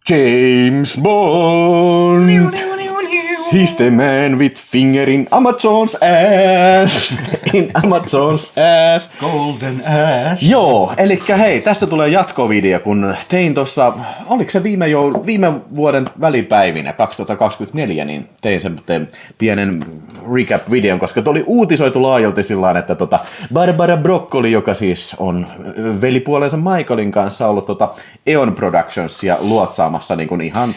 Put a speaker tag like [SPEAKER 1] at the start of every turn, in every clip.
[SPEAKER 1] James Bond! He's the man with finger in Amazon's ass. In Amazon's ass.
[SPEAKER 2] Golden ass.
[SPEAKER 1] Joo, eli hei, tästä tulee jatkovideo, kun tein tuossa, oliko se viime vuoden välipäivinä 2024, niin tein semmoinen pienen recap-videon, koska tuo oli uutisoitu laajalti sillä että Barbara Broccoli, joka siis on velipuolensa Michaelin kanssa ollut Eon Productionsia luotsaamassa niin kuin ihan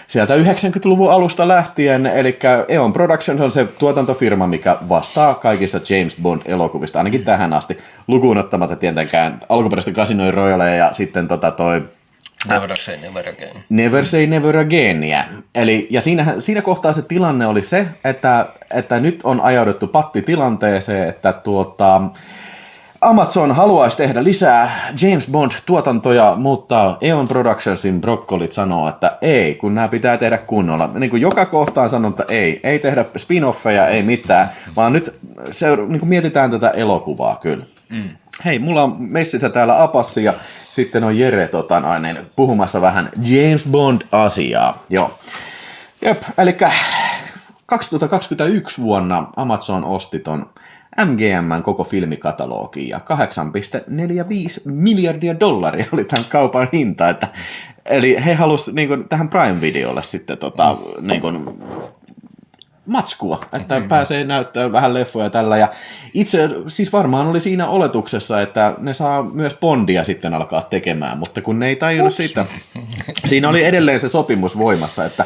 [SPEAKER 1] sieltä 90-luvun alusta lähtien, eli Eon Productions on se tuotantofirma, mikä vastaa kaikista James Bond-elokuvista, ainakin tähän asti, lukuun ottamatta tietenkään alkuperäistä Casino Royalea ja sitten toi
[SPEAKER 3] Never say never again.
[SPEAKER 1] Never say never again. Eli, ja siinä kohtaa se tilanne oli se, että nyt on ajauduttu pattitilanteeseen, että Amazon haluaisi tehdä lisää James Bond-tuotantoja, mutta Eon Productionsin brokkolit sanoo, että ei, kun nämä pitää tehdä kunnolla. Niin kuin joka kohtaan sanoo, että ei tehdä spin-offeja, ei mitään, vaan nyt niin kuin mietitään tätä elokuvaa kyllä. Hei, mulla on messissä täällä Apassi ja sitten on Jere puhumassa vähän James Bond-asiaa. Joo. Jep, eli 2021 vuonna Amazon osti ton MGM:n koko filmikatalogi ja $8.45 miljardia oli tämän kaupan hinta. Eli he halusivat niin tähän Prime-videolle sitten niin kuin, matskua, että pääsee näyttämään vähän leffoja tällä. Ja itse siis varmaan oli siinä oletuksessa, että ne saa myös Bondia sitten alkaa tekemään, mutta kun ne ei tajunnut siitä, siinä oli edelleen se sopimus voimassa, että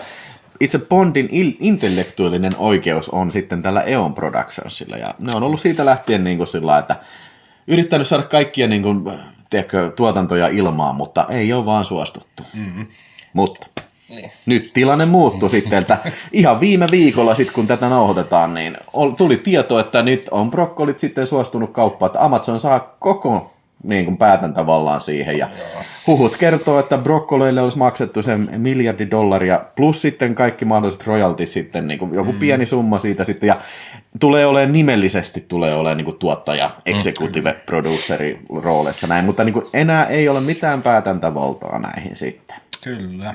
[SPEAKER 1] itse Bondin intellektuaalinen oikeus on sitten tällä Eon Productionsilla, ja ne on ollut siitä lähtien niin kuin sillä, että yrittänyt saada kaikkia niin kuin, tuotantoja ilmaan, mutta ei ole vaan suostuttu. Mutta nyt tilanne muuttui sitten, että ihan viime viikolla sitten kun tätä nauhoitetaan, niin tuli tieto, että nyt on brokkolit sitten suostunut kauppaan, että Amazon saa koko niin kuin päätäntävallaan siihen, ja huhut kertoo, että brokkoleille olisi maksettu sen $1 miljardi plus sitten kaikki mahdolliset royaltit sitten, niin kuin joku pieni summa siitä sitten, ja nimellisesti tulee olemaan niin kuin tuottaja, executive produceri rooleissa näin, mutta niin kuin enää ei ole mitään päätäntävaltaa näihin sitten.
[SPEAKER 2] Kyllä.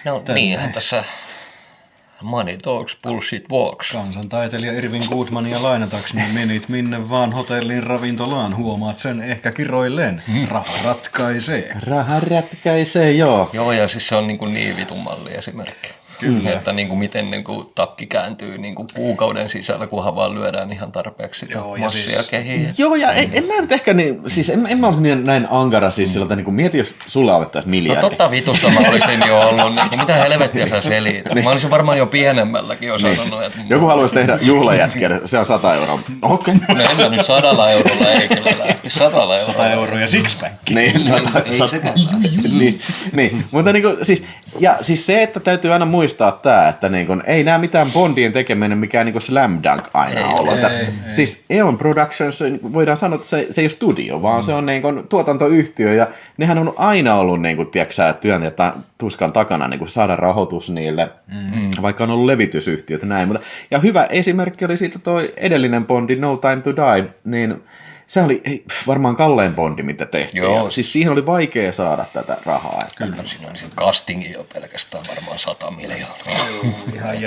[SPEAKER 3] No niinhän tässä money talks, bullshit walks.
[SPEAKER 2] Kansantaiteilija Irving Goodmania lainatakseni menit minne vaan hotellin ravintolaan, huomaat sen ehkä kiroilleen. Raha ratkaisee.
[SPEAKER 1] Raha ratkaisee, joo.
[SPEAKER 3] Joo, ja siis se on niin vitun malli esimerkki. Kyllä. Että miten takki kääntyy kuukauden sisällä, kunhan vaan lyödään ihan tarpeeksi sitä massia siis kehiin.
[SPEAKER 1] Joo, ja en mä nyt ehkä en mä olisi näin ankara siis siltä, mieti jos sulla alettaisiin miljardi.
[SPEAKER 3] No totta vitussa mä olisin jo ollut, mitä helvettiä sä selität. Mä olisin varmaan jo pienemmälläkin jo sanonut. Että
[SPEAKER 1] joku haluaisi tehdä juhlajätkiä, se on 100 €. Okei.
[SPEAKER 3] No en mä nyt 100 € ei kyllä lähti, 100 €.
[SPEAKER 2] 100 € ja sixpack.
[SPEAKER 1] Niin, niin, mutta siis se, että täytyy aina muistaa tämä, että ei nämä mitään Bondien tekeminen mikään slam dunk aina ollut. Siis Eon Productions, voidaan sanoa, että se ei ole studio, vaan se on tuotantoyhtiö, ja nehän on aina ollut työn ja tuskan takana saada rahoitus niille, vaikka on ollut levitysyhtiöt ja näin. Ja hyvä esimerkki oli siitä tuo edellinen Bondi, No Time to Die, niin se oli varmaan kallein Bondi, mitä tehtiin. Joo. Siis siihen oli vaikea saada tätä rahaa.
[SPEAKER 3] Kyllä, siinä oli se castingi jo pelkästään varmaan 100 miljoonaa.
[SPEAKER 2] Ihan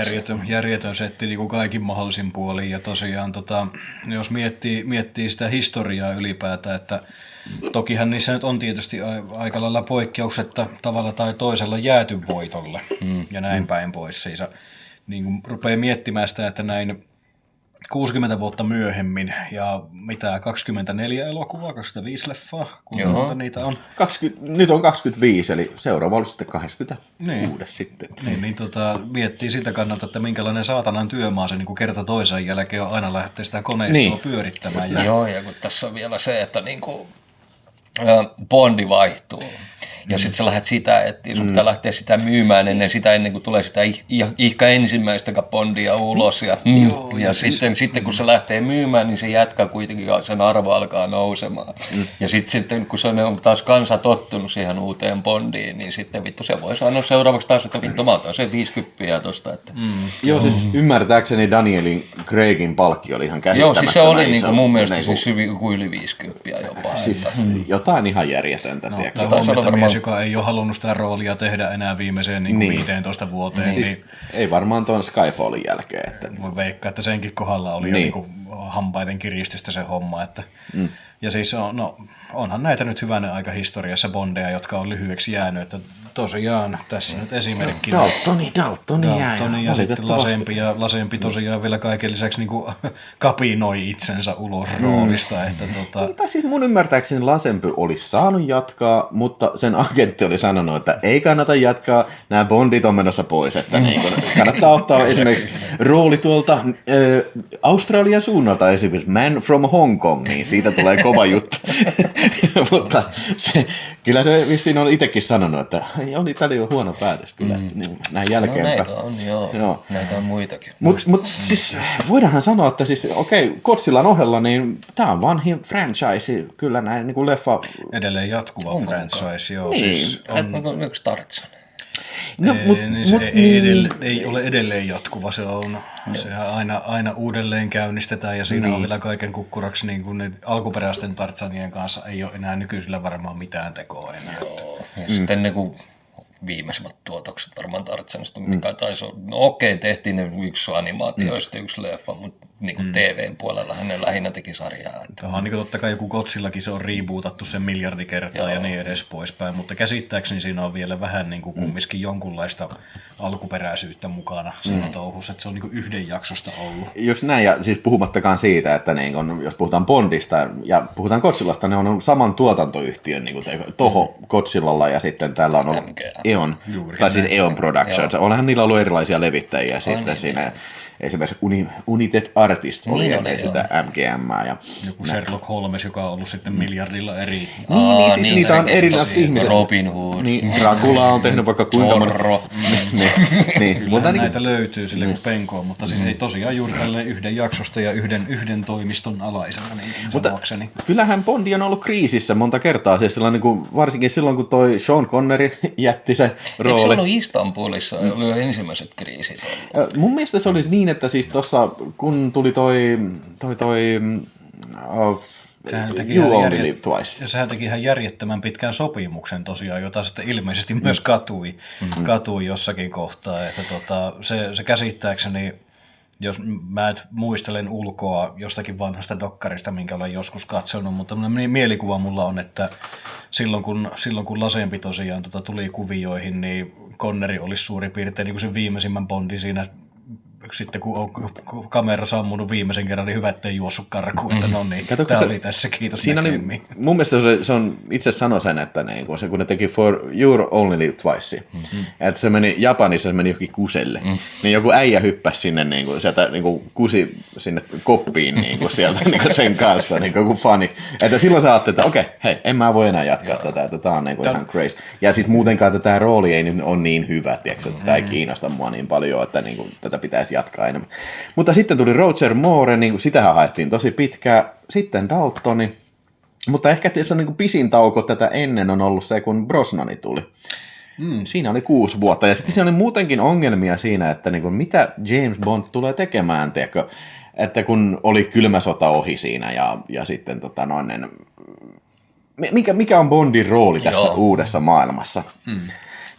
[SPEAKER 2] järjetön setti niin kuin kaikin mahdollisin puolin. Ja tosiaan, jos miettii sitä historiaa ylipäätään, että tokihan niissä nyt on tietysti aika lailla poikkeuksetta tavalla tai toisella jääty voitolle ja näin päin pois. Siis, niin kuin rupeaa miettimään sitä, että näin 60 vuotta myöhemmin ja 24 elokuvaa, 25 leffaa, kuinka niitä on.
[SPEAKER 1] Nyt on 25, eli seuraava olisi sitten 26 sitten.
[SPEAKER 2] Niin, miettii siltä kannalta, että minkälainen saatanan työmaa se niin kerta toisen jälkeen on aina lähteä sitä koneistoa pyörittämään.
[SPEAKER 3] Joo, ja kun tässä on vielä se, että Bondi vaihtuu. Ja sitten sä lähdet sitä, että sun pitää lähteä sitä myymään ennen kuin tulee sitä ihka ensimmäistäkään Bondia ulos. Ja sitten kun se lähtee myymään, niin se jätkä kuitenkin sen arvo alkaa nousemaan. Ja sitten kun se on taas kansa tottunut siihen uuteen Bondiin, niin sitten vittu se voi sanoa seuraavaksi taas, että vittu mä otan sen 50 tosta. Että.
[SPEAKER 1] Joo, siis ymmärtääkseni Danielin Craigin palkki oli ihan käsittämättömän.
[SPEAKER 3] Joo, siis se oli mun mielestä siis yli 50 jopa.
[SPEAKER 1] Siis jotain ihan järjetöntä.
[SPEAKER 2] No,
[SPEAKER 1] tiedätkö?
[SPEAKER 2] tämä
[SPEAKER 3] Taisi olla
[SPEAKER 2] mies,
[SPEAKER 3] varmaan-
[SPEAKER 2] joka ei ole halunnut sitä roolia tehdä enää viimeiseen niin kuin 15 vuoteen, niin
[SPEAKER 1] Ei varmaan tuon Skyfallin jälkeen. Että...
[SPEAKER 2] voi veikkaa, että senkin kohdalla oli jo niin kuin hampaiden kiristystä se homma. Että... Ja siis onhan näitä nyt hyvänä aika historiassa bondeja, jotka on lyhyeksi jäänyt. Että tosiaan tässä nyt esimerkkinä.
[SPEAKER 1] Daltoni jäi.
[SPEAKER 2] Daltoni ja sitten Lasempi tosiaan vielä kaiken lisäksi niin kuin kapinoi itsensä ulos roolista. Että
[SPEAKER 1] Tai siis mun ymmärtääkseni Lasempi olisi saanut jatkaa, mutta sen agentti oli sanonut, että ei kannata jatkaa, nämä bondit on menossa pois. Että niin kun kannattaa ottaa esimerkiksi rooli tuolta Australian suunnalta, esimerkiksi Man from Hong Kong, niin siitä tulee kova juttu. Mutta kyllä se vissiin on itsekin sanonut, että tämä oli jo huono päätös kyllä näin jälkeenpäin.
[SPEAKER 3] Näitä on, joo. Näitä on muitakin.
[SPEAKER 1] Mutta siis voidaanhan sanoa, että siis Godzillan ohella, niin tämä on vanhin franchise, kyllä näin niin kuin leffa.
[SPEAKER 2] edelleen jatkuva franchise, joo.
[SPEAKER 1] Niin.
[SPEAKER 2] Siis
[SPEAKER 3] Onko yksi Tarzan?
[SPEAKER 1] No,
[SPEAKER 2] ei ole edelleen jatkuva, sehän aina uudelleen käynnistetään ja siinä on vielä kaiken kukkuraksi niin kuin ne alkuperäisten Tarzanien kanssa ei ole enää nykyisillä varmaan mitään tekoa enää.
[SPEAKER 3] Ja sitten ne kun viimeisimmät tuotokset varmaan Tarzanista, mikä taisi olla, no okei, tehtiin ne yksi animaatioista, yksi leffa, mutta niin kuin TVn puolella hän lähinnä teki sarjaa. Että...
[SPEAKER 2] Onhan niin totta kai joku Godzillakin se on rebootattu sen miljardi kertaa ja niin edes poispäin, mutta käsittääkseni siinä on vielä vähän niin kuin kumminkin jonkunlaista alkuperäisyyttä mukana siinä touhussa, että se on niin kuin yhden jaksosta ollut.
[SPEAKER 1] Just näin, ja siis puhumattakaan siitä, että niin kun, jos puhutaan Bondista ja puhutaan Godzillasta, ne on saman tuotantoyhtiön niin Toho Godzillalla ja sitten täällä on ollut Eon, tai siis Eon Productions. Onhan niillä ollut erilaisia levittäjiä sitten siinä. Esimerkiksi United Artists oli ennen sitä MGM. Ja
[SPEAKER 2] joku Sherlock Holmes, joka on ollut sitten miljardilla eri...
[SPEAKER 1] Siis niitä on erilaiset ihmiset.
[SPEAKER 3] Robin Hood.
[SPEAKER 1] Niin, Dracula on tehnyt vaikka kuinka
[SPEAKER 3] Zorro.
[SPEAKER 2] Mutta näitä löytyy sille kuin penkoa, mutta siis ei tosiaan juuri tälleen yhden jaksosta ja yhden toimiston alaisena.
[SPEAKER 1] Mutta kyllähän Bondi on ollut kriisissä monta kertaa, siis sellainen, kun, varsinkin silloin kun toi Sean Connery jätti se rooli.
[SPEAKER 3] Eikö se ollut Istanbulissa, oli jo ensimmäiset kriisit ollut?
[SPEAKER 1] Mun mielestä se olisi niin, että siis tuossa kun tuli You Only Live Twice.
[SPEAKER 2] Ja sehän teki ihan järjettömän pitkän sopimuksen tosiaan, jota sitten ilmeisesti myös katui jossakin kohtaa. Että se käsittääkseni, jos mä et muistelen ulkoa jostakin vanhasta dokkarista, minkä olen joskus katsonut, mutta mielikuva mulla on, että silloin kun Lasempi tosiaan tuli kuvioihin, niin Connery olisi suurin piirtein niin kuin sen viimeisimmän Bondin siinä. Sitten kun on kamera sammunut viimeisen kerran, niin hyvä, ettei juossut karkuun, että no niin, tämä oli tässä, kiitos
[SPEAKER 1] siinä
[SPEAKER 2] näkemiin.
[SPEAKER 1] Mun mielestä se on, itse sanoi sen, että niin, kun ne teki For You Only Live Twice, että se meni Japanissa, se meni johonkin kuselle, niin joku äijä hyppäsi sinne niin kuin, sieltä niin kuin, kusi sinne koppiin niin kuin, sieltä niin kuin sen kanssa, niin kuin joku fani. Että silloin sä ajattelet, että okei, hei, en mä voi enää jatkaa tätä, että tää on niin kuin, ihan crazy. Ja sitten muutenkaan tämä rooli ei nyt ole niin hyvä, tiedätkö, että tämä ei kiinnosta mua niin paljon, että niin kuin, tätä pitäisi jatkaa enemmän. Mutta sitten tuli Roger Moore, niin sitähän haettiin tosi pitkään. Sitten Daltoni. Mutta ehkä se on niin kuin pisin tauko tätä ennen on ollut se, kun Brosnani tuli. Siinä oli 6 vuotta. Ja sitten siinä oli muutenkin ongelmia siinä, että niin kuin mitä James Bond tulee tekemään, tiedätkö? Että kun oli kylmä sota ohi siinä ja sitten mikä on Bondin rooli tässä uudessa maailmassa?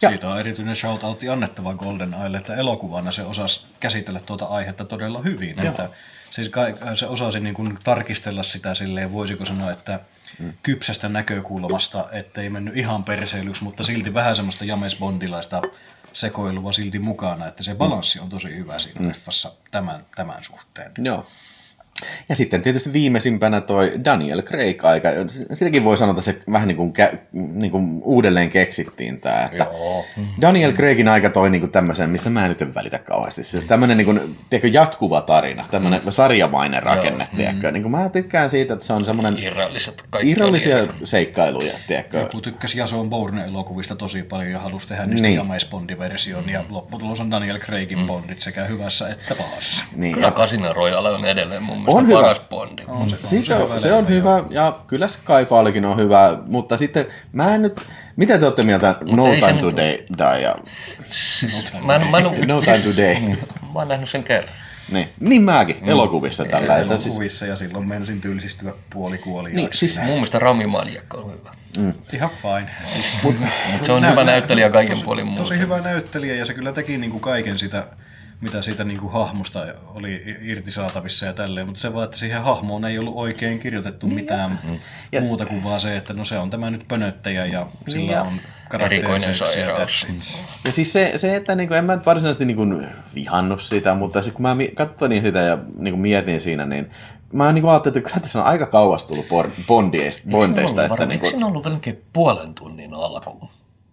[SPEAKER 2] Siitä on erityinen shoutoutti annettava GoldenEyelle, että elokuvana se osasi käsitellä tuota aihetta todella hyvin. Että, siis se osasi niin kuin tarkistella sitä silleen, voisiko sanoa, että kypsästä näkökulmasta, ettei mennyt ihan perseilyksi, mutta silti vähän semmoista James Bondilaista sekoilua silti mukana, että se balanssi on tosi hyvä siinä leffassa tämän suhteen.
[SPEAKER 1] Joo. Ja sitten tietysti viimeisimpänä toi Daniel Craig-aika. Sitäkin voi sanoa, että se vähän niin kuin uudelleen keksittiin tämä. Että Daniel Craigin aika toi niin kuin tämmöisen, mistä mä en nyt välitä kauheasti. Se tämmöinen niin kuin, tiedätkö, jatkuva tarina, tämmöinen sarjamainen rakenne. Tiedätkö. Niin kuin mä tykkään siitä, että se on semmoinen irrallisia seikkailuja. Tiedätkö.
[SPEAKER 2] Joku tykkäsi Jason Bourne-elokuvista tosi paljon ja halusi tehdä niistä James Bond-version. Ja lopputulos on Daniel Craigin Bondit sekä hyvässä että pahassa.
[SPEAKER 1] Niin.
[SPEAKER 3] Ja Casino Royale on edelleen mun mielestä
[SPEAKER 1] on
[SPEAKER 3] paras Bondi.
[SPEAKER 1] Se on hyvä ja kyllä Skyfallkin on hyvä, mutta sitten mä en nyt... Mitä te olette mieltä No Time to Die?
[SPEAKER 3] Siis,
[SPEAKER 1] No Time to Die.
[SPEAKER 3] Mä oon nähnyt sen kerran.
[SPEAKER 1] Niin mäkin, elokuvissa tällä.
[SPEAKER 2] Elokuvissa ja silloin menisin tylsistyä puolikuoliaaksi.
[SPEAKER 1] Niin, siis
[SPEAKER 3] Mun mielestä Rami Malekka on hyvä.
[SPEAKER 2] Ihan fine. Siis,
[SPEAKER 3] Mutta se on hyvä näyttelijä kaiken puolin muuta.
[SPEAKER 2] tosi hyvä näyttelijä ja se kyllä teki niinku kaiken sitä, mitä siitä niinku hahmosta oli irti saatavissa ja tälleen, mutta se vaan, että siihen hahmoon ei ollut oikein kirjoitettu mitään muuta kuin vaan se, että no se on tämä nyt pönöttäjä ja sillä on
[SPEAKER 3] erikoinen
[SPEAKER 2] karakterisyyksiä.
[SPEAKER 3] sairaus.
[SPEAKER 1] Ja siis se että niinku, en mä nyt varsinaisesti niinku vihannut sitä, mutta kun mä katsoin sitä ja niinku mietin siinä, niin mä niinku ajattelin, että tässä on aika kauas tullut Bondeista.
[SPEAKER 3] Eikö siinä ollut melkein puolen tunnin alkuun?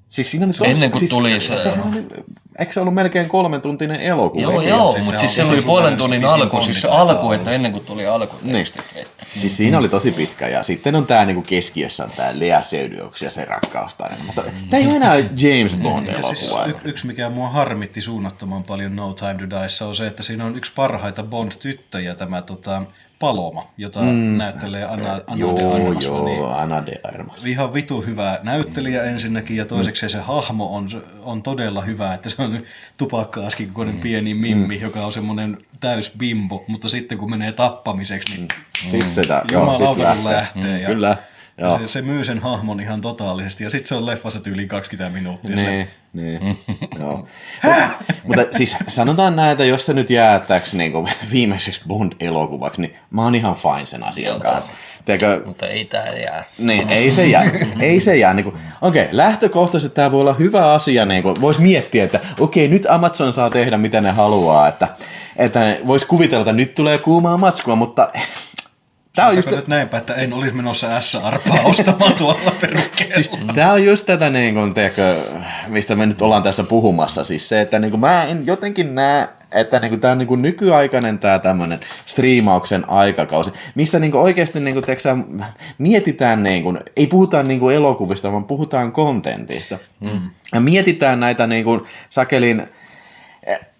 [SPEAKER 1] Siis siinä oli
[SPEAKER 3] Ennen kuin tuli se...
[SPEAKER 1] Eikö se ollut melkein 3-tuntinen elokuva?
[SPEAKER 3] Joo, mutta siis se oli puolen tunnin alku, siis se alku, että ennen kuin tuli alku.
[SPEAKER 1] Niin. Siis siinä oli tosi pitkä ja sitten on tää niinku keskiössä on tää Lea Seydoux ja se rakkaustarina. Mutta tää ei ole enää James Bond-elokuva.
[SPEAKER 2] Siis yksi mikä mua harmitti suunnattoman paljon No Time to Diessa on se, että siinä on yksi parhaita Bond-tyttöjä tämä Paloma, jota näyttelee Ana de Armas.
[SPEAKER 1] Ana de Armas.
[SPEAKER 2] Ihan vitu hyvä näyttelijä ensinnäkin ja toiseksi se hahmo on todella hyvä, että se on tupakka-askikokoinen pieni mimmi, joka on semmoinen täys bimbo, mutta sitten kun menee tappamiseksi, niin jumalauta kun lähtee. Ja
[SPEAKER 1] kyllä.
[SPEAKER 2] Se myy sen hahmon ihan totaalisesti ja sitten se on leffassa tyyliin 20 minuuttia.
[SPEAKER 1] Niin. Joo. Mutta siis sanotaan näitä, jos se nyt jää täksi niinku viimeiseksi Bond-elokuvaksi, niin mä oon ihan fine sen asian kanssa.
[SPEAKER 3] Mutta ei tää jää.
[SPEAKER 1] Niin, ei se jää. Niinku, okei, lähtökohtaisesti tää voi olla hyvä asia. Niinku, vois miettiä, että okei, nyt Amazon saa tehdä mitä ne haluaa. Että vois kuvitella, että nyt tulee kuumaa matskua, mutta...
[SPEAKER 2] Tää on just nyt näinpä, että en olisi menossa S-arpaa ostamaan tuolla perukkeella.
[SPEAKER 1] Siis, tää on just tätä, niin kun, mistä me nyt ollaan tässä puhumassa. Siis se, että niin kun, mä en jotenkin näe, että niin tää on niin nykyaikainen tää tämmönen striimauksen aikakausi, missä niin oikeasti niin kun, mietitään, niin kun, ei puhuta niin elokuvista, vaan puhutaan kontentista. Ja mietitään näitä niin kun, sakelin...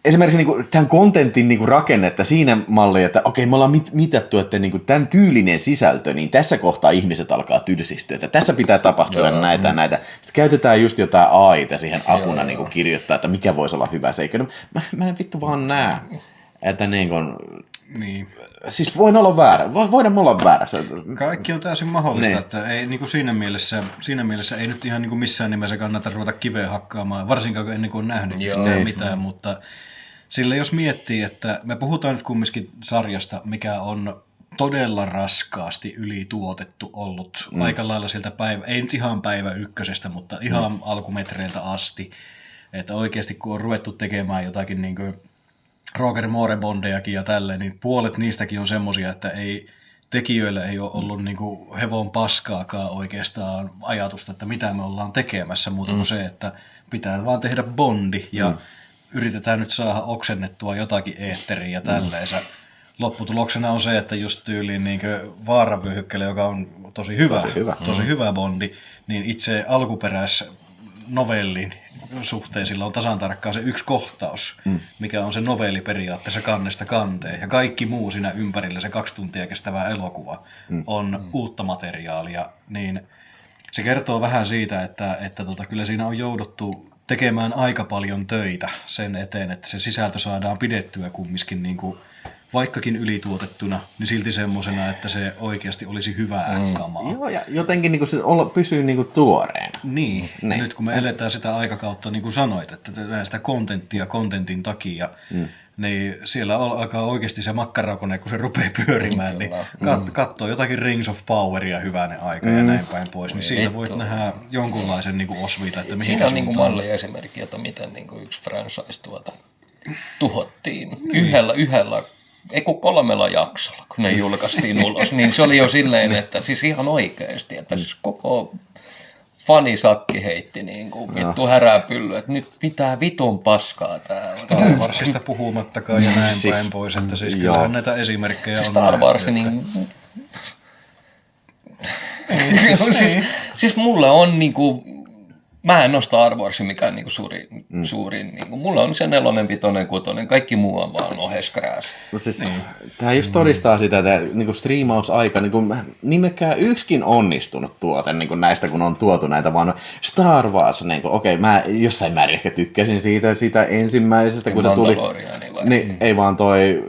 [SPEAKER 1] Esimerkiksi niin tämän kontentin niin rakennetta siinä malliin, että okei, me ollaan mitattu, että niin tämän tyylinen sisältö, niin tässä kohtaa ihmiset alkaa tylsistyä, että tässä pitää tapahtua näitä. Sitten käytetään just jotain AI:ta siihen apuna niin kirjoittaa, että mikä voisi olla hyvä seikka. No, mä en vittu vaan näe, että niin kuin... Niin. Siis voin olla väärä, voidaan olla väärässä.
[SPEAKER 2] Kaikki on täysin mahdollista, että ei, niin kuin siinä mielessä ei nyt ihan niin kuin missään nimessä kannata ruveta kiveen hakkaamaan, varsinkaan ennen kuin on nähnyt mitään, mutta sillä jos miettii, että me puhutaan nyt kumminkin sarjasta, mikä on todella raskaasti ylituotettu ollut aika lailla sieltä ei nyt ihan päivä ykkösestä, mutta ihan alkumetreiltä asti, että oikeasti kun on ruvettu tekemään jotakin niin kuin Roger Moore-bondejakin ja tälleen, niin puolet niistäkin on semmosia, että tekijöillä ei ole ollut niinku hevon paskaakaan oikeastaan ajatusta, että mitä me ollaan tekemässä, muuta kuin se, että pitää vaan tehdä bondi ja yritetään nyt saada oksennettua jotakin eetteriä ja tälleensä. Lopputuloksena on se, että just tyyliin niin Vaaravyöhykkeellä, joka on tosi hyvä bondi, niin itse alkuperäisnovellin suhteen sillä on tasan tarkkaan se yksi kohtaus, mikä on se novelli periaatteessa kannesta kanteen. Ja kaikki muu siinä ympärillä, se 2 tuntia kestävä elokuva, on uutta materiaalia. Niin se kertoo vähän siitä, että kyllä siinä on jouduttu tekemään aika paljon töitä sen eteen, että se sisältö saadaan pidettyä kumminkin niin kuin, vaikkakin ylituotettuna, niin silti semmoisena, että se oikeasti olisi hyvää kamaa.
[SPEAKER 1] Joo, ja jotenkin niin kuin se pysyy niin kuin tuoreena.
[SPEAKER 2] Niin. Nyt kun me eletään sitä aikakautta, niin kuin sanoit, että tehdään sitä kontenttia kontentin takia, niin siellä alkaa oikeasti se makkarakone, kun se rupeaa pyörimään, niin katsoo jotakin Rings of Poweria hyvänen aika ja näin päin pois, niin siitä voit nähdä jonkunlaisen niin kuin osviita, että mihin
[SPEAKER 3] siinä on niin mallia esimerkki, että miten niin kuin yksi franchise tuhottiin yhdellä ei kun 3 jaksolla, kun ne julkaistiin ulos, niin se oli jo silleen, että siis ihan oikeasti, että siis koko fanisakki heitti niin kuin vittu häräpylly, että nyt pitää vitun paskaa täällä.
[SPEAKER 2] Star Warsista puhumattakaan ja näin päin pois, että siis kyllähän näitä esimerkkejä on.
[SPEAKER 3] Star Wars, niin... siis mulle on niinku... Mä en ole Star Warsin mikään niinku suurin niinku, mulla on se 4, 5, 6, kaikki muu on vaan oheskrääs.
[SPEAKER 1] Mutta siis tämä just todistaa sitä, että niinku striimausaika, niinku, nimekään yksikin onnistunut tuote niinku näistä, kun on tuotu näitä, vaan Star Wars, niinku, okei, mä jossain määrin ehkä tykkäsin siitä ensimmäisestä, kun se tuli. Niin, ei vaan toi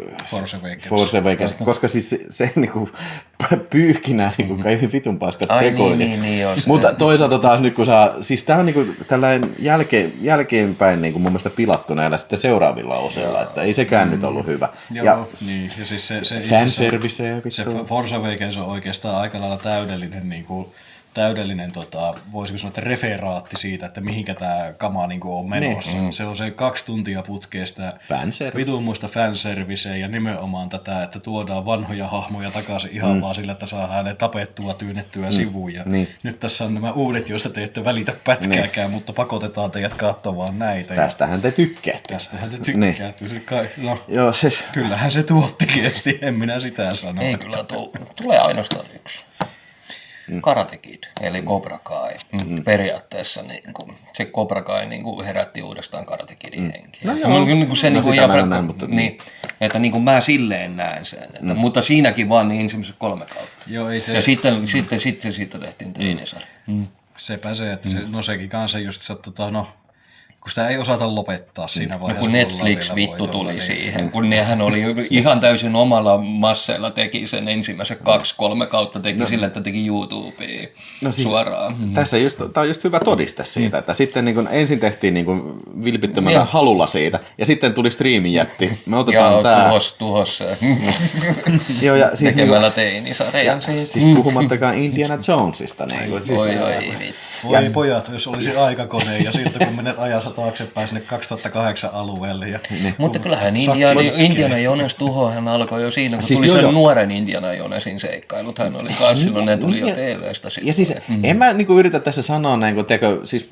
[SPEAKER 2] Force Awakens.
[SPEAKER 1] Koska siis se niinku pyyhkinää niinku kaikki vitun paskat
[SPEAKER 3] Ai
[SPEAKER 1] tekoilijat.
[SPEAKER 3] niin, joo, se.
[SPEAKER 1] Mutta toisaalta taas nyt kun saa, siis tää on niinku tällainen jälkeenpäin niinku mun mielestä pilattu näillä sitten seuraavilla osilla, että ei sekään nyt ollut hyvä.
[SPEAKER 2] Joo, niin. Ja siis se
[SPEAKER 1] fanservice
[SPEAKER 2] se
[SPEAKER 1] vittu.
[SPEAKER 2] Force Awakens on oikeastaan aika lailla täydellinen voisiko sanoa, että referaatti siitä, että mihinkä tämä kama on menossa. Se on se 2 tuntia putkeesta vitumuista fanserviceä ja nimenomaan tätä, että tuodaan vanhoja hahmoja takaisin ihan vaan sillä, että saadaan ne tapettua, työnnettyä sivuun. Ja nyt tässä on nämä uudet, joista te ette välitä pätkääkään, mutta pakotetaan teidät katsomaan näitä.
[SPEAKER 1] Tästähän te tykkäätte.
[SPEAKER 2] No,
[SPEAKER 1] joo, siis...
[SPEAKER 2] Kyllähän se tuotti kiesti, en minä sitä sano.
[SPEAKER 3] Ei kyllä tulee ainoastaan yksi. Karate Kid, eli Cobra Kai. Periaatteessa niin kuin, se Cobra Kai niin kuin herätti uudestaan Karate Kidin henkiä. Että niin kuin mä silleen näen sen. Että, mutta siinäkin vaan niin ensimmäiset 3 kautta.
[SPEAKER 2] Joo, ei se...
[SPEAKER 3] Ja sitten siitä tehtiin teinisarja.
[SPEAKER 2] Sepä se, että sekin kanssa just, kun sitä ei osata lopettaa siinä vaiheessa.
[SPEAKER 3] Kun Netflix vittu tuli siihen, kun nehän oli ihan täysin omalla masseilla teki sen ensimmäiset 2-3 kautta teki sillä, että teki YouTubeen suoraan.
[SPEAKER 1] Tässä tämä on just hyvä todiste siitä, että sitten niin kun ensin tehtiin niin kun vilpittömällä halulla siitä, ja sitten tuli striimijätti. Me otetaan tää.
[SPEAKER 3] Tuhos se.
[SPEAKER 1] Joo, ja siis
[SPEAKER 3] tekemällä teinisarjan.
[SPEAKER 1] Siis puhumattakaan Indiana Jonesista.
[SPEAKER 2] Voi pojat, jos olisi aikakone ja siltä kun menet ajassa taaksepäin sinne 2008 alueelle. Ja
[SPEAKER 3] mutta kyllähän Indiana Jones tuhohan alkoi jo siinä, kun siis tuli sen nuoren Indiana Jonesin seikkailut. Hän oli kanssa silloin, ne tuli jo TV:stä sitten.
[SPEAKER 1] Ja siis en mä yritä tässä sanoa, siis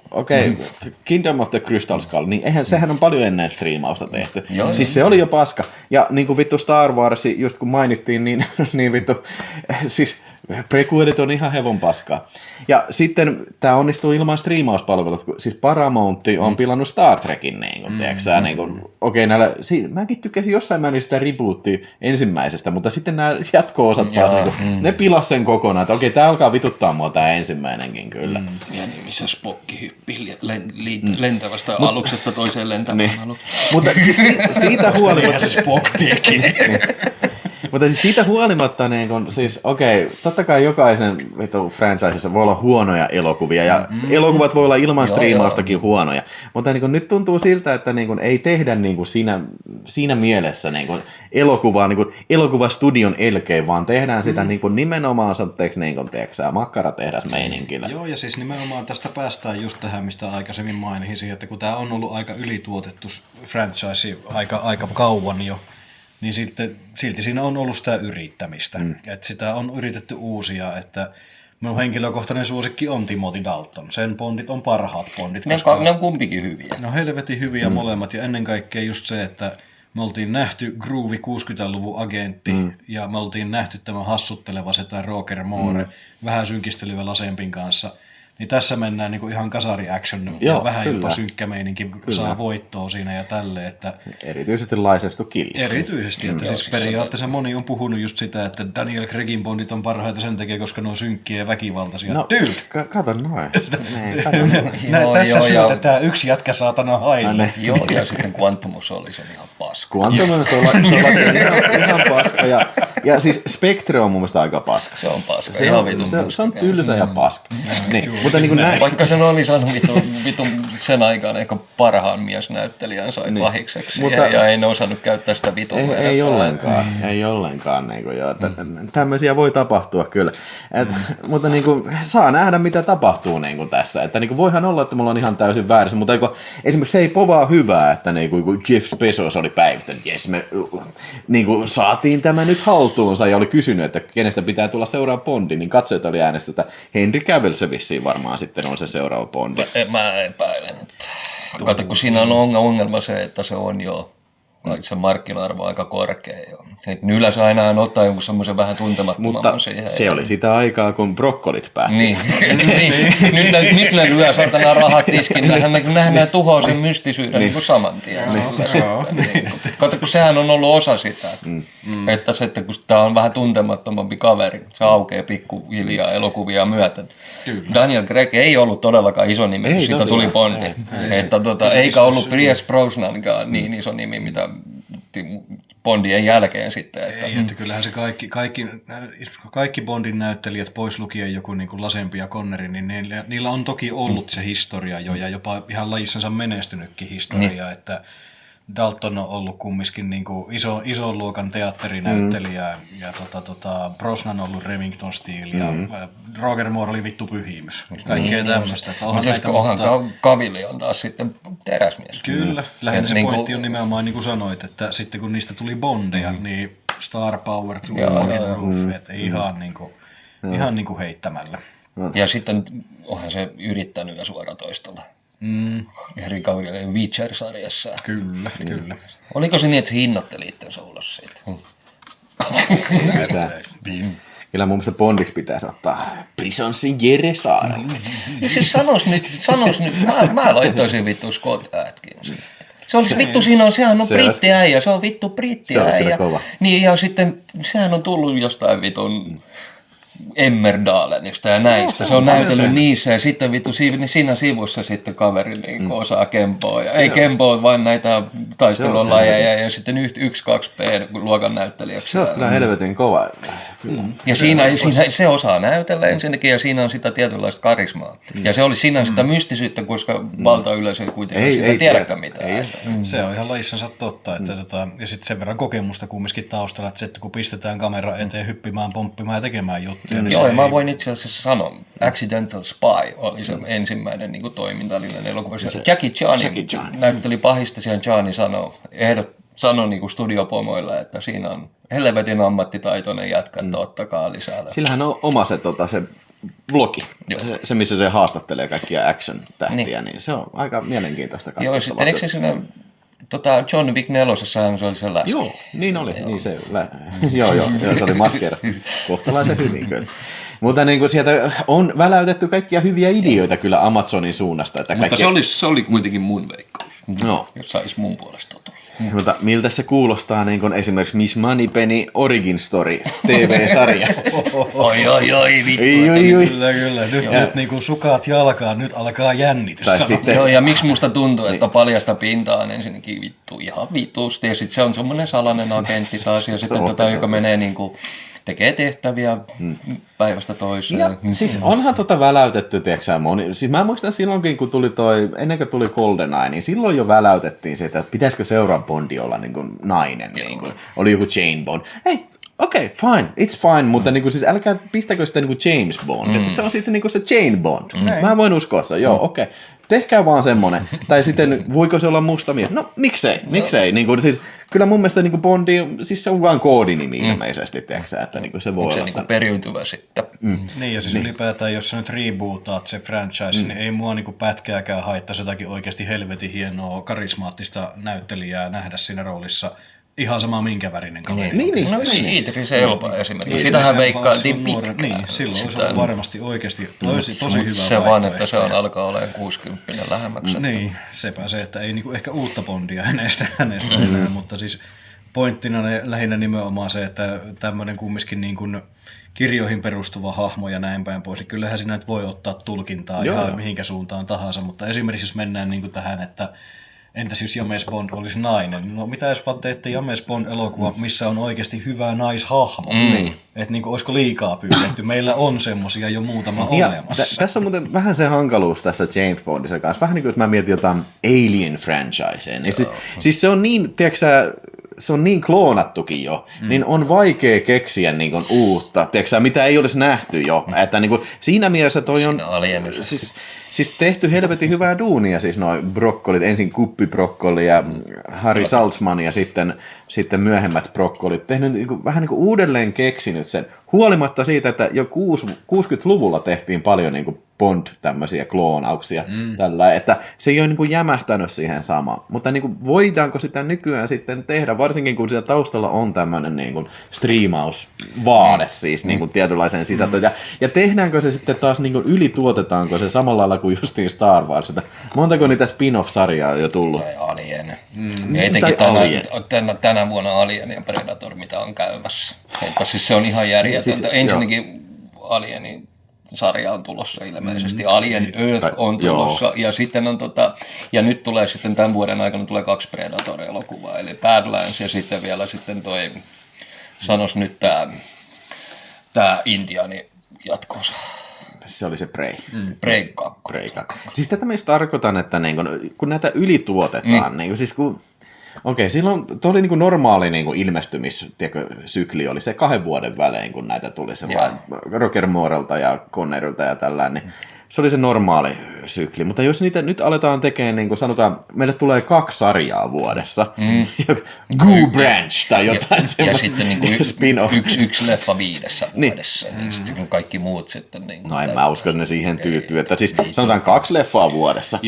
[SPEAKER 1] Kingdom of the Crystal Skull, niin sehän on paljon ennen striimausta tehty. Siis se oli jo paska. Ja niin kuin vittu Star Wars, just kun mainittiin, niin vittu, siis prequelit on ihan hevon paskaa. Ja sitten tämä onnistuu ilman striimauspalvelut. Siis Paramount on pilannut Star Trekin, mäkin tykkäsin jossain määrin sitä rebootia ensimmäisestä, mutta sitten nämä jatko-osat taas, ne pilas sen kokonaan, että tää alkaa vituttaa mua tää ensimmäinenkin kyllä.
[SPEAKER 3] Ja niin, missä Spock hyppii lentävästä aluksesta toiseen lentävään alukseen.
[SPEAKER 1] Mutta siis siitä huolimatta...
[SPEAKER 2] Spock teki.
[SPEAKER 1] Mutta siis siitä huolimatta, totta kai jokaisen franchisessa voi olla huonoja elokuvia, ja elokuvat voi olla ilman striimaustakin huonoja. Mutta nyt tuntuu siltä, että ei tehdä siinä mielessä elokuvaa elokuvastudion elkein, vaan tehdään sitä nimenomaan makkaratehdas meininkillä.
[SPEAKER 2] Joo, ja siis nimenomaan tästä päästään just tähän, mistä aikaisemmin mainisin, että kun tämä on ollut aika ylituotettu franchise aika kauan jo, niin sitten silti siinä on ollut sitä yrittämistä. Että sitä on yritetty uusia, että minun henkilökohtainen suosikki on Timothy Dalton. Sen bondit on parhaat bondit.
[SPEAKER 3] Ne on kumpikin hyviä.
[SPEAKER 2] Ne on helvetin hyviä molemmat, ja ennen kaikkea just se, että me oltiin nähty Groovy 60-luvun agentti, ja me oltiin nähty tämä hassutteleva setä Roger Moore vähän synkistelyvä Lasempin kanssa. Niin tässä mennään ihan kasari-action ja vähän jopa synkkä meininki saa voittoa siinä ja tälleen. Että
[SPEAKER 1] erityisesti License to Kill.
[SPEAKER 2] Erityisesti, että siis periaatteessa moni on puhunut just sitä, että Daniel Craigin bondit on parhaita sen takia, koska ne on synkkiä ja väkivaltaisia.
[SPEAKER 1] No, dude! Kato noin.
[SPEAKER 2] Tässä syytetään yksi jätkä saatana haille.
[SPEAKER 3] Joo, ja sitten Quantum of Solace on ihan paska.
[SPEAKER 1] Quantum of Solace on ihan paska. Ja siis Spectre on mun mielestä aika paska.
[SPEAKER 3] Se on paska.
[SPEAKER 1] Se on tylsä ja paska. Mutta
[SPEAKER 3] vaikka sen oli saanut vitun sen aikaan ehkä parhaan miesnäyttelijän sai pahikseksi, ja ei ne osannut käyttää sitä vitun
[SPEAKER 1] ei ollenkaan. Tämmöisiä voi tapahtua kyllä. Mutta saa nähdä, mitä tapahtuu tässä. Että voihan olla, että mulla on ihan täysin väärässä, mutta esimerkiksi se ei povaa hyvää, että kun Jeff Bezos oli päivittänyt, jes me saatiin tämä nyt haltuunsa ja oli kysynyt, että kenestä pitää tulla seuraava Bondi, niin katsojat oli äänestä, että Henry Cavill se vissiin varmaan sitten on se seuraava Bondi.
[SPEAKER 3] Mä epäilen, että kato, kun siinä on ongelma se, että se on jo se markkina-arvo aika korkea jo. Nyläs aina ottaa jonkun semmoisen vähän tuntemattomamman
[SPEAKER 1] mutta
[SPEAKER 3] siihen.
[SPEAKER 1] Se oli sitä aikaa, kun brokkolit päätti.
[SPEAKER 3] Niin. Nyt ne lyö satana rahat tiskin. Nehän tuhoaa sen mystisyyden saman tien. Kato, kun sehän on ollut osa sitä. Että kun tämä on vähän tuntemattomampi kaveri, se aukeaa pikkuhiljaa elokuvia myöten. Kyllä. Daniel Craig ei ollut todellakaan iso nimi, kun siitä tuli Bondi. Eikä ollut Pierce Brosnankaan niin iso nimi, mitä Bondien jälkeen sitten. Että,
[SPEAKER 2] Ei, että kyllähän se kaikki Bondin näyttelijät, pois lukien joku niin kuin Lazenby ja Connery, niin niillä on toki ollut se historia jo, ja jopa ihan lajissansa menestynytkin historia, että Dalton on ollut kumminkin niin kuin ison luokan teatterinäyttelijä, ja Brosnan on ollut Remington Steele, ja Roger Moore oli vittu pyhimys. Kaikkea tämmöistä.
[SPEAKER 3] Onhan Cavill on taas sitten teräsmies.
[SPEAKER 2] Kyllä, lähinnä se
[SPEAKER 3] niin
[SPEAKER 2] pointti on nimenomaan niin kuin sanoit, että sitten kun niistä tuli Bondeja, niin star power through fucking roof, että ihan niin kuin heittämällä.
[SPEAKER 3] Ja sitten onhan se yrittänyt ja suoratoistolla. Eri kaudella Witcher-sarjassa.
[SPEAKER 2] Kyllä.
[SPEAKER 3] Oliko se niin, että se hinnoitteli itsensä ulos siitä?
[SPEAKER 1] Kyllä mun mielestä Bondiksi pitäisi ottaa Prisonsin Jere Saarelle.
[SPEAKER 3] Siis sanois nyt. Mä laittaisin vittu Scott Adkins. Se olisi vittu, sehän on brittiäijä, se on vittu brittiäijä. Niin ja sitten sehän on tullut jostain vitun Emmerdalenista ja näistä. Se on näytellyt niissä ja sitten vittu siinä sivussa sitten kaveri niin osaa kempoa. Ei kempoa, vaan näitä taistelulajeja ja sitten 1-2 luokan näyttelijät.
[SPEAKER 1] Se olisi kyllä helvetin kova.
[SPEAKER 3] Ja siinä se osaa näytellä ensinnäkin ja siinä on sitä tietynlaista karismaa. Ja se oli siinä sitä mystisyyttä, koska valtayleisö kuitenkin ei tiedäkään mitään.
[SPEAKER 2] Se on ihan lajissansa totta. Että ja sitten sen verran kokemusta kumminkin taustalla, että kun pistetään kamera eteen hyppimään, pomppimaan ja tekemään juttuja.
[SPEAKER 3] Joo, ja mä voin itse asiassa sanoa, Accidental Spy oli se ensimmäinen niin kuin toimintallinen elokuva. Jackie Chan näytteli pahista, siellä Chani sanoi niin kuin studiopomoilla, että siinä on helvetin ammattitaitoinen jätkä, ottakaa lisää.
[SPEAKER 1] Sillähän on oma se vlogi, se missä se haastattelee kaikkia action-tähtiä, niin se on aika mielenkiintoista katsottavaa.
[SPEAKER 3] Joo, sitten eikö se siinä John Wick 4:ssahan se oli se läski.
[SPEAKER 1] Joo, niin oli. Niin se, joo, se oli maskeerattu kohtalaisen hyvin kyllä. Mutta niin kuin sieltä on väläytetty kaikkia hyviä ideoita kyllä Amazonin suunnasta. Että
[SPEAKER 3] mutta se oli kuitenkin mun veikkaus, jos saisi mun puolesta tulla.
[SPEAKER 1] Mutta miltä se kuulostaa niin kuin esimerkiksi Miss Moneypenny Origin Story TV-sarja?
[SPEAKER 3] Oi, vittu.
[SPEAKER 2] Kyllä. Nyt niin kuin sukat jalkaan, nyt alkaa jännitys.
[SPEAKER 3] Joo, ja miksi musta tuntuu, että paljasta pintaa on ensinnäkin ihan vitusti, ja sitten se on semmoinen salainen agentti taas, ja sitten joka menee niin kuin tekee tehtäviä päivästä toiseen.
[SPEAKER 1] Ja, siis onhan väläytetty, tiedätkö moni. Siis mä muistan silloinkin, kun tuli ennen kuin tuli GoldenEye, niin silloin jo väläytettiin sitä, että pitäisikö seuraava Bondi olla niin kuin nainen. Niin kuin, oli joku Jane Bond. Hei, okei, fine, it's fine, mutta niin kuin, siis älkää pistäkö sitä niin kuin James Bond. Että se on sitten niin kuin se Jane Bond. Mä voin uskoa se, joo, okei. Tehkää vaan semmonen. Tai sitten, voiko se olla musta mies? No, miksei? Niin kuin, siis, kyllä mun mielestä niin kuin Bondi, siis se on vaan koodinimi ilmeisesti, tiedätkö, että niin kuin se voi olla.
[SPEAKER 3] Se niin kuin periytyvä sitten.
[SPEAKER 2] Niin, ja siis ylipäätään, jos sä nyt rebootaat se franchise, niin ei mua niin kuin pätkääkään haittaa jotakin oikeasti helvetin hienoa, karismaattista näyttelijää nähdä siinä roolissa. Ihan sama minkä värinen kaveri.
[SPEAKER 3] Niin. Idris Elba esimerkiksi. Sitähän veikkailtiin pitkään.
[SPEAKER 2] Niin, silloin olisi ollut varmasti oikeasti tosi hyvä
[SPEAKER 3] se vaan, että se on alkaa olemaan 60 lähemmäksi.
[SPEAKER 2] Niin, sepä se, että ei niinku ehkä uutta Bondia hänestä enää, mutta siis pointtina lähinnä nimenomaan se, että tämmöinen kumminkin niin kuin kirjoihin perustuva hahmo ja näin päin pois, niin kyllähän siinä nyt voi ottaa tulkintaa ihan mihinkä suuntaan tahansa, mutta esimerkiksi jos mennään niin kuin tähän, että entäs jos James Bond olisi nainen? No mitä jos vaan teette James Bond-elokuva, missä on oikeasti hyvä naishahmo? Että niin olisiko liikaa pyydetty? Meillä on semmosia jo muutama olemassa.
[SPEAKER 1] Tässä on muuten vähän se hankaluus tässä James Bondissa kanssa. Vähän niin kuin jos mä mietin jotain Alien-franchisea. Niin siis se on niin, tiedätkö se on niin kloonattukin jo, niin on vaikea keksiä niin kuin uutta, tiedätkö, mitä ei olisi nähty jo. Että niin kuin, siinä mielessä toi on siis tehty helvetin hyvää duunia, siis noi brokkolit, ensin kuppibrokkoli ja Harry Saltzman ja sitten myöhemmät brokkolit, tehnyt niin kuin, vähän niin kuin uudelleen keksinyt sen, huolimatta siitä, että jo 60-luvulla tehtiin paljon niin kuin Bond tämmöisiä kloonauksia, tällä, että se ei ole niin kuin jämähtänyt siihen samaan. Mutta niin kuin, voidaanko sitä nykyään sitten tehdä, varsinkin kun siellä taustalla on tämmöinen niin kuin striimausvaade, siis niin kuin tietynlaiseen sisältöön. Ja tehdäänkö se sitten taas, niin kuin ylituotetaanko se samalla lailla kuin justiin Star Wars? Että montako niitä spin-off-sarjaa on jo tullut?
[SPEAKER 3] Tai Alien. Etenkin tänä vuonna Alien ja Predator, mitä on käymässä. Että siis se on ihan järjetöntä. Ensinnäkin Alienin sarja on tulossa ilmeisesti, Alien Earth on tulossa, ja sitten on ja nyt tulee sitten tämän vuoden aikana tulee 2 Predator-elokuvaa, eli Badlands ja sitten vielä sitten toi, sanos nyt tää Intiani jatkoosa.
[SPEAKER 1] Se oli se Prey.
[SPEAKER 3] Prey 2.
[SPEAKER 1] Prey 2. Siis tätä mä just tarkoitan, että niin kun näitä ylituotetaan, niin siis kun okei, silloin tuo oli niin kuin normaali niin kuin ilmestymissykli, oli se 2 vuoden välein, kun näitä tuli se Roger Moorelta ja Connerilta ja tällainen, niin se oli se normaali sykli. Mutta jos niitä nyt aletaan tekemään, niin kuin sanotaan, meille tulee 2 sarjaa vuodessa, Goo Branch tai jotain semmoista.
[SPEAKER 3] Ja sitten niin kuin
[SPEAKER 1] spin-off.
[SPEAKER 3] yksi leffa 5 vuodessa, niin sitten kaikki muut sitten. Niin
[SPEAKER 1] no en mä usko, että ne siihen tyytyy. Että siis sanotaan 2 leffaa vuodessa.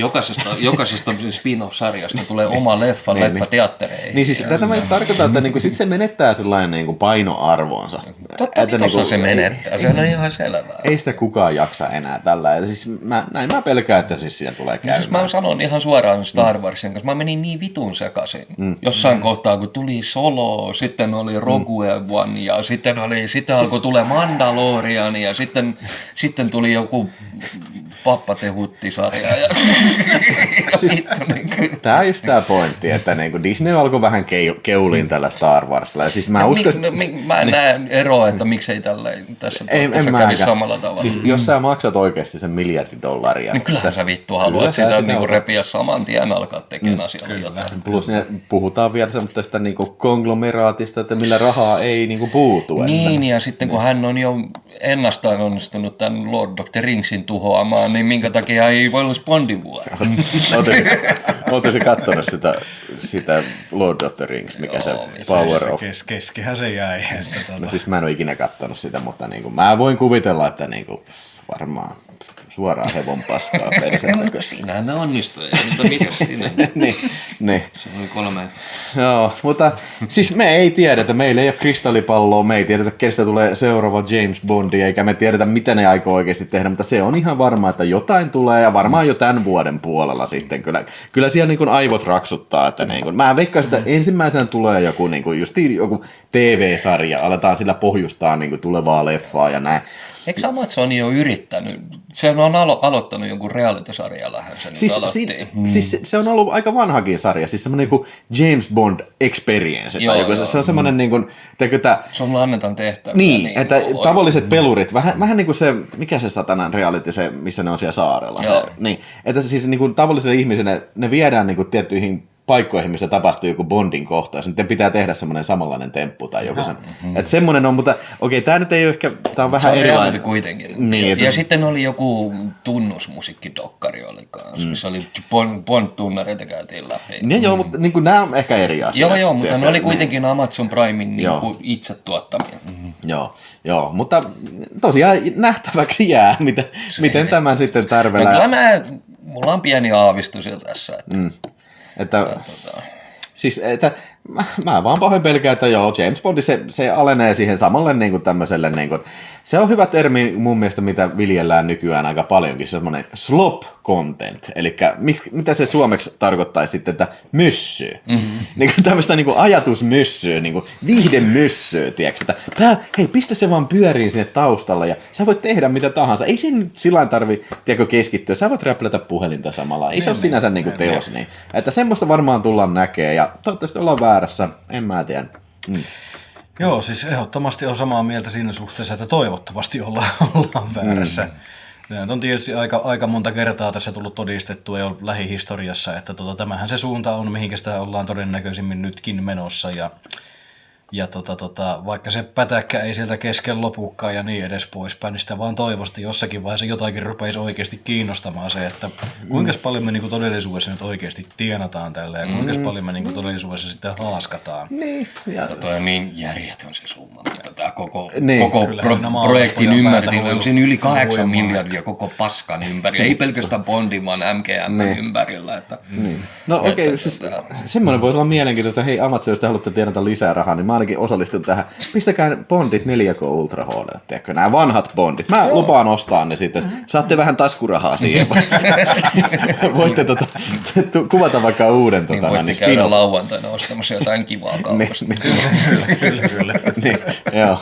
[SPEAKER 3] Jokaisesta spin-off-sarjasta tulee oma leffa teattereihin.
[SPEAKER 1] Niin siis tätä mä just tarkoitan, että niinku sit se menettää sellainen niinku painoarvoonsa.
[SPEAKER 3] Totta vitossa se menettää, se on ihan selvää.
[SPEAKER 1] Ei sitä kukaan jaksa enää tällä. Ja siis näin mä pelkään, että siis siihen tulee käymään.
[SPEAKER 3] Siis mä sanon ihan suoraan Star Warsin kanssa, mä menin niin vitun sekaisin. Jossain kohtaa, kun tuli Solo, sitten oli Rogue One ja sitten alkoi tulee Mandalorian ja sitten tuli joku Pappa Tehutti-sarja. Ja
[SPEAKER 1] siis, tää on just tää pointti, että niinku Disney alkoi vähän keuliin tällä Star Warsilla. Ja siis mä uskon,
[SPEAKER 3] mä en näe eroa, että miksei tässä kävi samalla tavalla.
[SPEAKER 1] Siis jos sä maksat oikeasti sen $1 miljardia.
[SPEAKER 3] Niin kyllähän sä vittu haluat sitä niinku repiä saman tien alkaa tekemään asialle jotain.
[SPEAKER 1] Plus puhutaan vielä semmoista niinku konglomeraatista, että millä rahaa ei niinku puutu.
[SPEAKER 3] Niin, ja sitten kun hän on jo ennastaan onnistunut tämän Lord of the Ringsin tuhoamaan, niin minkä takia ei voi olla Bondin vuoro?
[SPEAKER 1] Oletko katsonut sitä Lord of the Rings, mikä se Power of...
[SPEAKER 2] Keskihän se jäi.
[SPEAKER 1] No siis mä en ole ikinä katsonut sitä, mutta niinku, mä voin kuvitella, että niinku, varmaan suoraan hevon paskaa.
[SPEAKER 3] Siinähän ne onnistui, mutta mikä siinä?
[SPEAKER 1] niin.
[SPEAKER 3] Se oli 3.
[SPEAKER 1] Joo, mutta siis me ei tiedetä, meillä ei ole kristallipalloa, me ei tiedetä, kestä tulee seuraava James Bondi, eikä me tiedetä, mitä ne aikoo oikeasti tehdä, mutta se on ihan varmaa, että jotain tulee, ja varmaan jo tämän vuoden puolella sitten. Kyllä siellä niin kuin aivot raksuttaa, että niin kuin, mä veikkaisin, että ensimmäisenä tulee joku, niin kuin, justiin joku TV-sarja, aletaan sillä pohjustaa niin kuin tulevaa leffaa ja näin.
[SPEAKER 3] Eikö Amazon jo yrittänyt? Se on aloittanut jonkun reality-sarjallahan se
[SPEAKER 1] siis se on ollut aika vanhakin sarja, siis semmoinen kuin James Bond Experience. Se on semmoinen niin kuin,
[SPEAKER 3] se on annetaan tehtäviä.
[SPEAKER 1] Niin, että tavalliset pelurit, vähän niin kuin se, mikä se satanan reality, se, missä ne on siellä saarella. Niin, että siis niin kuin tavallisille ihmisille ne viedään niin kuin tiettyihin paikkoihin, missä tapahtuu joku Bondin kohtaus, niin pitää tehdä semmoinen samanlainen temppu tai joku sen. Että semmoinen on, mutta okei, tää nyt ei ole ehkä, tää on vähän erilainen.
[SPEAKER 3] Kuitenkin.
[SPEAKER 1] Niin,
[SPEAKER 3] ja sitten oli joku tunnusmusiikkidokkari oli kanssa, missä oli Bond-tunnareita käytiin läpi.
[SPEAKER 1] Niin joo, mutta niin kuin, nämä on ehkä eri asioita.
[SPEAKER 3] Joo, mutta ne oli kuitenkin Amazon Primein niin itse tuottamia.
[SPEAKER 1] Joo, mutta tosiaan nähtäväksi jää, miten tämän sitten tärvelää.
[SPEAKER 3] No, mulla on pieni aavistus jo tässä.
[SPEAKER 1] Siis, että mä vaan pahoin pelkään, että joo, James Bond, se alenee siihen samalle niin kuin tämmöiselle, niin kuin, se on hyvä termi mun mielestä, mitä viljellään nykyään aika paljonkin, semmoinen slop content, eli mitä se suomeksi tarkoittaisi sitten, että myssyy, niin kuin tämmöistä niin kuin ajatusmyssyä, niin kuin viihdemyssyä, tiedätkö, että hei, pistä se vaan pyöriin sinne taustalla ja sä voit tehdä mitä tahansa, ei siinä nyt sillä tarvi, tiedätkö, keskittyä, sä voit räplätä puhelinta samalla, ei se ole sinänsä niin kuin teos, niin, että semmoista varmaan tullaan näkemään ja toivottavasti ollaan väärässä, en mä tiedä.
[SPEAKER 2] Joo, siis ehdottomasti on samaa mieltä siinä suhteessa, että toivottavasti ollaan väärässä. On tietysti aika monta kertaa tässä tullut todistettua jo lähihistoriassa, että tämähän se suunta on, mihinkä sitä ollaan todennäköisimmin nytkin menossa. Ja vaikka se pätäkkä ei sieltä kesken lopukaan ja niin edes poispäin, niin sitä vaan toivosti jossakin vaiheessa jotakin rupeisi oikeasti kiinnostamaan se, että kuinka paljon me niinku todellisuudessa nyt oikeasti tienataan tällä ja kuinka paljon me niinku todellisuudessa sitten haaskataan.
[SPEAKER 1] Niin.
[SPEAKER 3] Toi on niin järjetön se summa, mutta tämä koko
[SPEAKER 2] projektin
[SPEAKER 3] ymmärtin, onko siinä yli 8 miljardia koko paskan ympäri, ei pelkästään Bondin, vaan MGM ympärillä. Että,
[SPEAKER 1] no okei, siis semmoinen voisi olla mielenkiintoista, että hei Amazon, jos te haluatte tienata lisää rahaa, niin mä ainakin osallistun tähän. Pistäkää Bondit 4K Ultra HD, tiedätkö, nämä vanhat Bondit. Mä lupaan ostaa ne sitten. Saatte vähän taskurahaa siihen. Voitte kuvata vaikka uuden
[SPEAKER 3] niin voitte käydä lauantaina ostamassa jotain kivaa kaupasta.
[SPEAKER 2] Kyllä.
[SPEAKER 1] Niin, joo.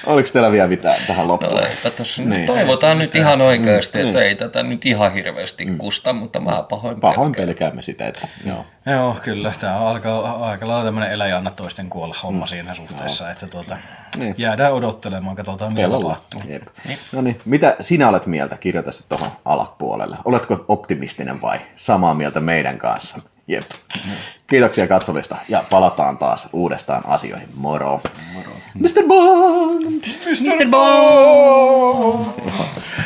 [SPEAKER 1] Oliko teillä vielä mitään tähän loppuun?
[SPEAKER 3] No,
[SPEAKER 1] Niin.
[SPEAKER 3] toivotaan nyt ihan oikeasti, että
[SPEAKER 1] Niin.
[SPEAKER 3] ei tätä nyt ihan hirveästi kusta, mutta mä pahoin
[SPEAKER 1] Pelkäämme sitä, että joo.
[SPEAKER 2] Joo, kyllä. Tämä on aika lailla tämmöinen elä ja anna toisten kuolla homma siinä suhteessa, että
[SPEAKER 1] Niin.
[SPEAKER 2] jäädään odottelemaan, katsotaan mitä tapahtuu.
[SPEAKER 1] Jep. No niin, mitä sinä olet mieltä? Kirjoita se tuohon alapuolelle. Oletko optimistinen vai samaa mieltä meidän kanssa? Jep. Kiitoksia katsomista ja palataan taas uudestaan asioihin. Moro. Mr. Bond!
[SPEAKER 3] Mr. Bond!